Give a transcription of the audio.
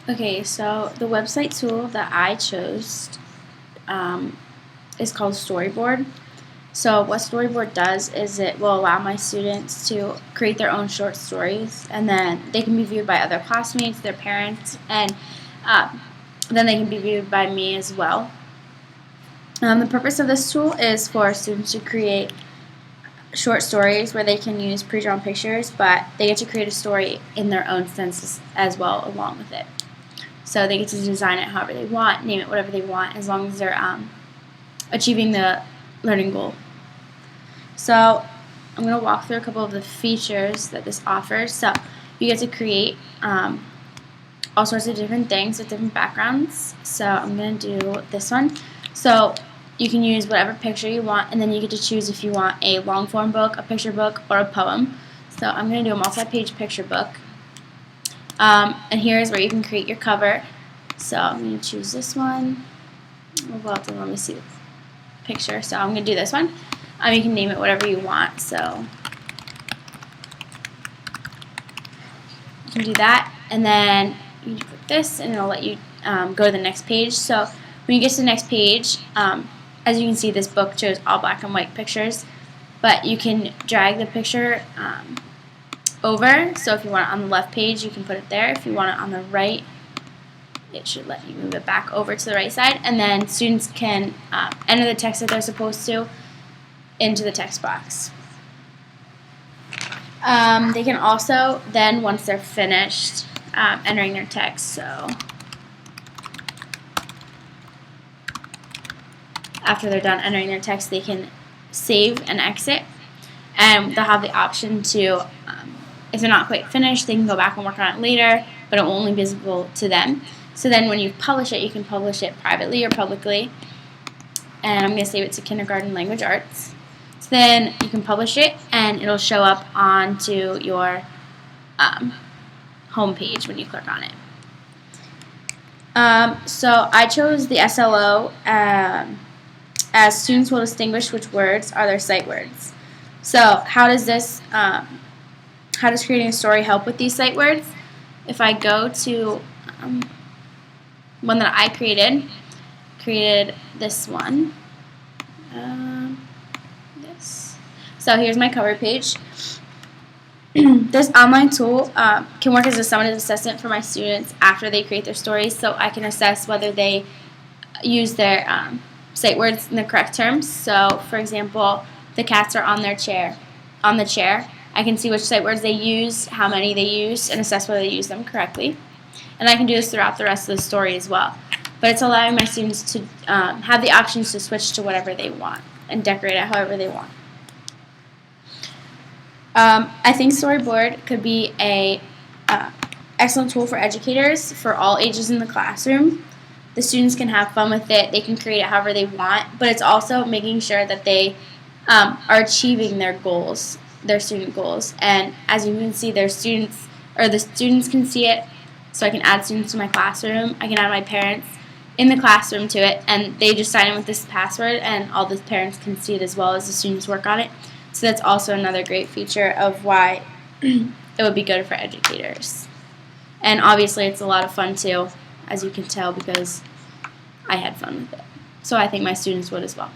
Okay, so the website tool that I chose is called Storyboard. So what Storyboard does is it will allow my students to create their own short stories, and then they can be viewed by other classmates, their parents, and then they can be viewed by me as well. The purpose of this tool is for students to create short stories where they can use pre-drawn pictures, but they get to create a story in their own sense as well along with it. So they get to design it however they want, name it whatever they want, as long as they're achieving the learning goal. So I'm going to walk through a couple of the features that this offers. So you get to create all sorts of different things with different backgrounds. So I'm going to do this one. So you can use whatever picture you want, and then you get to choose if you want a long form book, a picture book, or a poem. So I'm going to do a multi-page picture book. And here's where you can create your cover. So I'm going to choose this one. Well, let me see the picture. So I'm going to do this one. You can name it whatever you want. So you can do that, and then you can put this, and it'll let you go to the next page. So when you get to the next page, as you can see, this book chose all black and white pictures, but you can drag the picture over. So if you want it on the left page, you can put it there. If you want it on the right, it should let you move it back over to the right side, and then students can enter the text that they're supposed to into the text box. They can also then, once they're finished entering their text, so after they're done entering their text, they can save and exit, and they'll have the option to, if they're not quite finished, they can go back and work on it later, but it will only be visible to them. So then when you publish it, you can publish it privately or publicly, and I'm going to save it to Kindergarten Language Arts. So then you can publish it, and it'll show up onto your home page when you click on it. So I chose the SLO as students will distinguish which words are their sight words. So how does creating a story help with these sight words? If I go to one that I created this one. So here's my cover page. This online tool can work as a summative assessment for my students after they create their stories, so I can assess whether they use their sight words in the correct terms. So, for example, the cats are on the chair. I can see which sight words they use, how many they use, and assess whether they use them correctly. And I can do this throughout the rest of the story as well. But it's allowing my students to have the options to switch to whatever they want and decorate it however they want. I think Storyboard could be a excellent tool for educators for all ages in the classroom. The students can have fun with it. They can create it however they want, but it's also making sure that they are achieving their goals, their student goals. And as you can see, the students can see it. So I can add students to my classroom. I can add my parents in the classroom to it, and they just sign in with this password, and all the parents can see it as well as the students work on it. So that's also another great feature of why it would be good for educators. And obviously it's a lot of fun too, as you can tell, because I had fun with it. So I think my students would as well.